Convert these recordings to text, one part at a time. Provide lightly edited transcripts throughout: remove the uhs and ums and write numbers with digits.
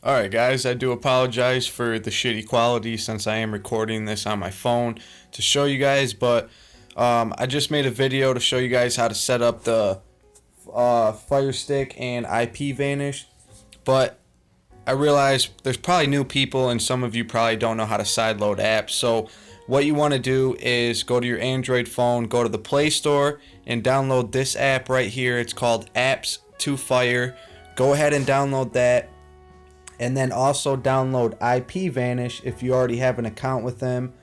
Alright guys, I do apologize for the shitty quality since I am recording this on my phone to show you guys, but I just made a video to show you guys how to set up the Fire Stick and Ipvanish, but I realize there's probably new people and some of you probably don't know how to sideload apps. So what you want to do is go to your Android phone, go to the Play Store and download this app right here. It's called Apps to Fire. Go ahead and download that. And then also download Ipvanish if you already have an account with them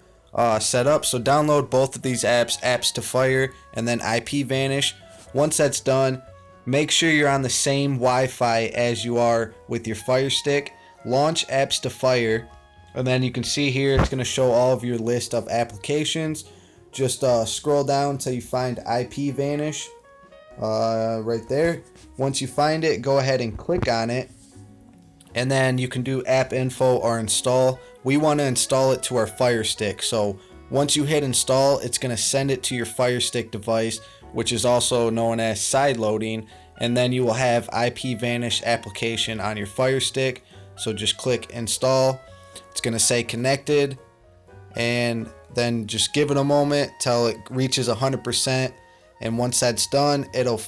set up. So download both of these apps, Apps to Fire and then Ipvanish. Once that's done, make sure you're on the same Wi-Fi as you are with your Fire Stick. Launch Apps to Fire, and then you can see here it's going to show all of your list of applications. Just scroll down until you find Ipvanish right there. Once you find it, go ahead and click on it. And then you can do app info or install. We want to install it to our Fire Stick. So once you hit install, it's going to send it to your Fire Stick device, which is also known as sideloading. And then you will have Ipvanish application on your Fire Stick. So just click install. It's going to say connected. And then just give it a moment till it reaches 100%. And once that's done, it'll be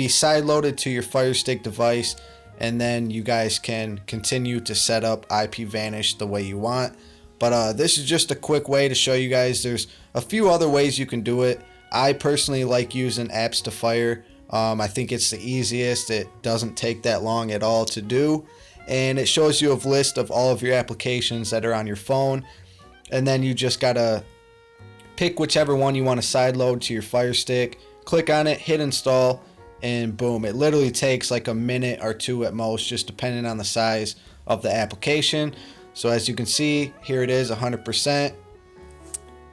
sideloaded to your Fire Stick device. And then you guys can continue to set up Ipvanish the way you want. But this is just a quick way to show you guys. There's a few other ways you can do it. I personally like using Apps to Fire. I think it's the easiest. It doesn't take that long at all to do. And it shows you a list of all of your applications that are on your phone. And then you just gotta pick whichever one you want to sideload to your Fire Stick. Click on it, hit install. And boom, it literally takes like a minute or two at most, just depending on the size of the application. So as you can see, here it is 100%.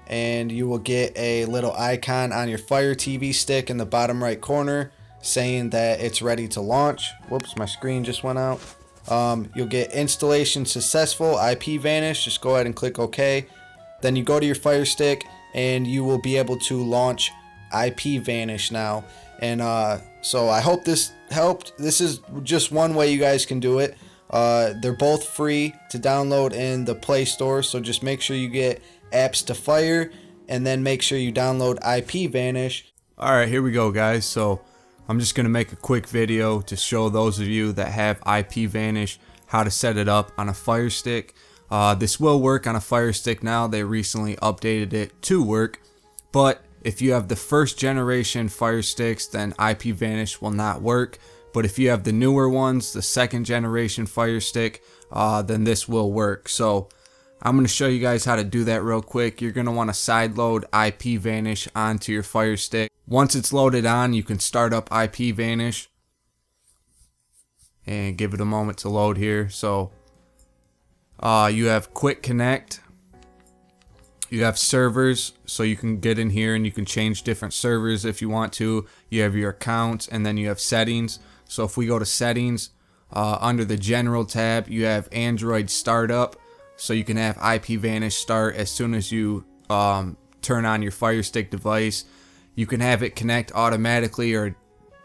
And you will get a little icon on your Fire TV stick in the bottom right corner saying that it's ready to launch. Whoops, my screen just went out. You'll get installation successful, Ipvanish. Just go ahead and click OK. Then you go to your Fire Stick and you will be able to launch Ipvanish now. And so I hope this helped. This is just one way you guys can do it. They're both free to download in the Play Store, so just make sure you get Apps to Fire and then make sure you download Ipvanish. Alright, here we go guys. So I'm just going to make a quick video to show those of you that have Ipvanish how to set it up on a Fire Stick. This will work on a Fire Stick now. They recently updated it to work, but if you have the first generation Fire Sticks, then Ipvanish will not work. But if you have the newer ones, the second generation Fire Stick, then this will work. So I'm going to show you guys how to do that real quick. You're going to want to sideload Ipvanish onto your Fire Stick. Once it's loaded on, you can start up Ipvanish and give it a moment to load here. So you have Quick Connect. You have servers, so you can get in here and you can change different servers if you want to. You have your accounts, and then you have settings. So if we go to settings, under the general tab, you have Android startup. So you can have Ipvanish start as soon as you turn on your Fire Stick device. You can have it connect automatically or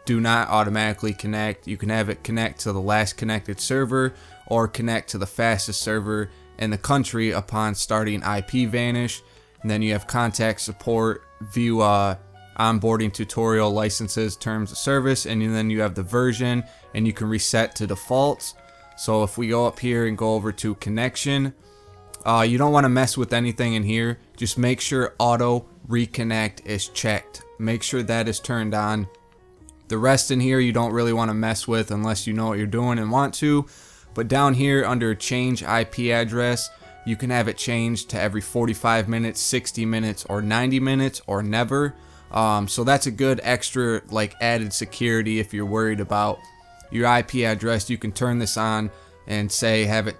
do not automatically connect. You can have it connect to the last connected server or connect to the fastest server in the country upon starting Ipvanish. And then you have contact support, view onboarding tutorial, licenses, terms of service, and then you have the version, and you can reset to defaults. So if we go up here and go over to connection, you don't want to mess with anything in here. Just make sure auto reconnect is checked. Make sure that is turned on. The rest in here you don't really want to mess with unless you know what you're doing and want to. But down here under change IP address, you can have it changed to every 45 minutes, 60 minutes, or 90 minutes, or never. So that's a good extra like added security if you're worried about your IP address. You can turn this on and say have it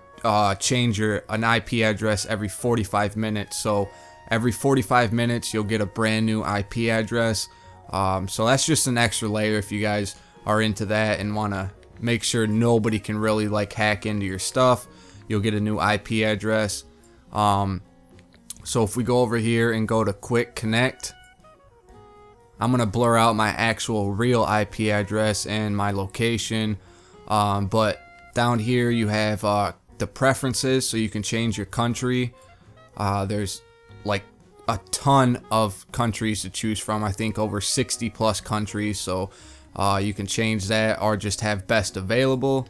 change an IP address every 45 minutes. So every 45 minutes you'll get a brand new IP address. So that's just an extra layer if you guys are into that and want to make sure nobody can really like hack into your stuff. You'll get a new IP address. So if we go over here and go to Quick Connect, I'm gonna blur out my actual real IP address and my location, but Down here you have the preferences, so you can change your country. There's like a ton of countries to choose from. I think over 60 plus countries, so you can change that or just have best available.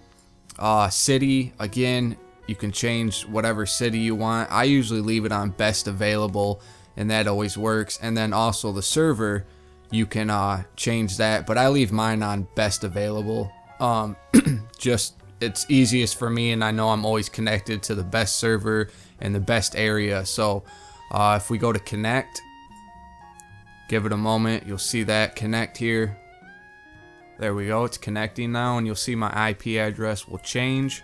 City, again, you can change whatever city you want. I usually leave it on best available, and that always works. And then also the server, you can change that, but I leave mine on best available. Just it's easiest for me, and I know I'm always connected to the best server and the best area. So if we go to connect, give it a moment, you'll see that connect here. There we go, it's connecting now, and you'll see my IP address will change,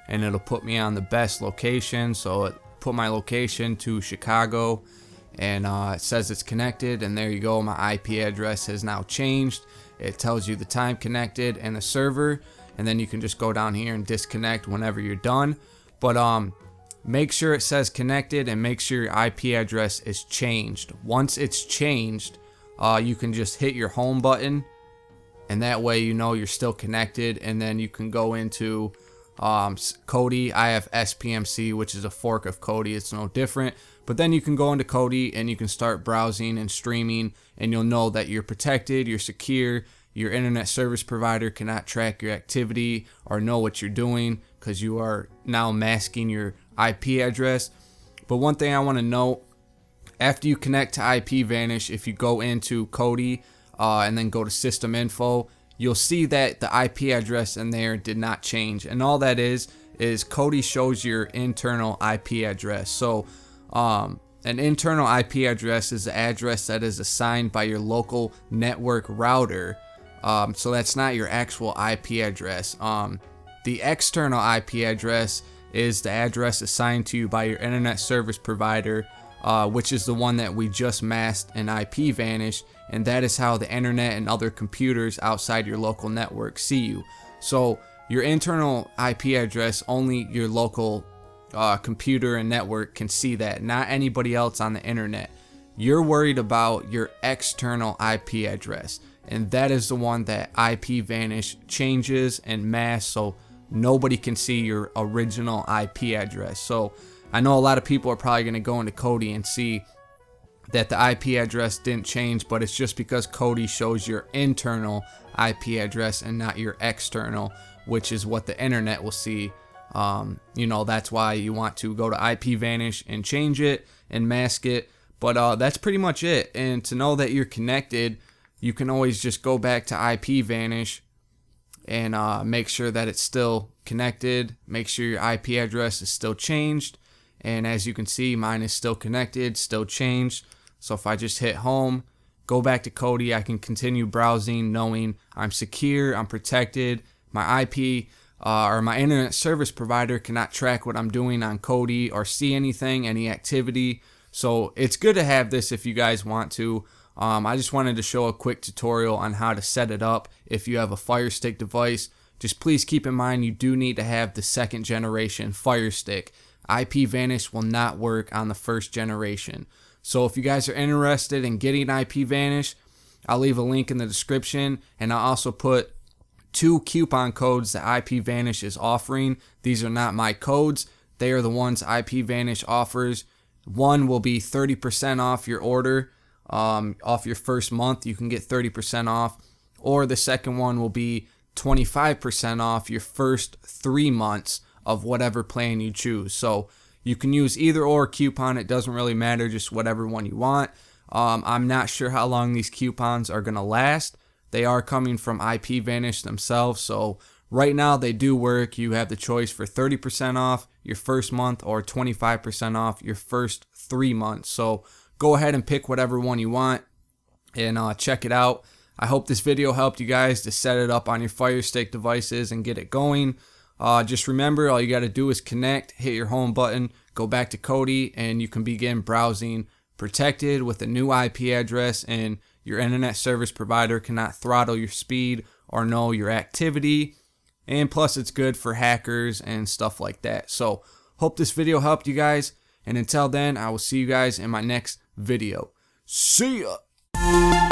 and it'll put me on the best location. So it put my location to Chicago, and it says it's connected, and there you go, my IP address has now changed. It tells you the time connected and the server, and then you can just go down here and disconnect whenever you're done. But make sure it says connected, and make sure your IP address is changed. Once it's changed, you can just hit your home button, and that way you know you're still connected. And then you can go into Kodi. I have SPMC, which is a fork of Kodi. It's no different. But then you can go into Kodi and you can start browsing and streaming, and you'll know that you're protected, you're secure. Your internet service provider cannot track your activity or know what you're doing, because you are now masking your IP address. But one thing I want to note, after you connect to Ipvanish, if you go into Kodi and then go to system info, you'll see that the IP address in there did not change. And all that is Kodi shows your internal IP address. So an internal IP address is the address that is assigned by your local network router. So that's not your actual IP address. The external IP address is the address assigned to you by your internet service provider, which is the one that we just masked in Ipvanish, and that is how the internet and other computers outside your local network see you. So your internal IP address, only your local computer and network can see that, not anybody else on the internet. You're worried about your external IP address, and that is the one that Ipvanish changes and masks, so nobody can see your original IP address. So I know a lot of people are probably going to go into Kodi and see that the IP address didn't change, but it's just because Kodi shows your internal IP address and not your external, which is what the internet will see. That's why you want to go to Ipvanish and change it and mask it. But that's pretty much it. And to know that you're connected, you can always just go back to Ipvanish and make sure that it's still connected. Make sure your IP address is still changed. And as you can see, mine is still connected, still changed. So if I just hit home, go back to Kodi, I can continue browsing knowing I'm secure, I'm protected. My IP or my internet service provider cannot track what I'm doing on Kodi or see anything, any activity. So it's good to have this if you guys want to. I just wanted to show a quick tutorial on how to set it up. If you have a Fire Stick device, just please keep in mind you do need to have the second generation Fire Stick. Ipvanish will not work on the first generation. So if you guys are interested in getting Ipvanish, I'll leave a link in the description, and I'll also put 2 coupon codes that Ipvanish is offering. These are not my codes. They are the ones Ipvanish offers. One will be 30% off your order. Off your first month, you can get 30% off. Or the second one will be 25% off your first 3 months of whatever plan you choose. So you can use either or coupon. It doesn't really matter, just whatever one you want. I'm not sure how long these coupons are going to last. They are coming from Ipvanish themselves. So right now they do work. You have the choice for 30% off your first month or 25% off your first 3 months. So go ahead and pick whatever one you want and check it out. I hope this video helped you guys to set it up on your Fire Stick devices and get it going. Just remember, all you got to do is connect, hit your home button, go back to Kodi, and you can begin browsing protected with a new IP address, and your internet service provider cannot throttle your speed or know your activity. And plus, it's good for hackers and stuff like that. So, hope this video helped you guys. And until then, I will see you guys in my next video. See ya!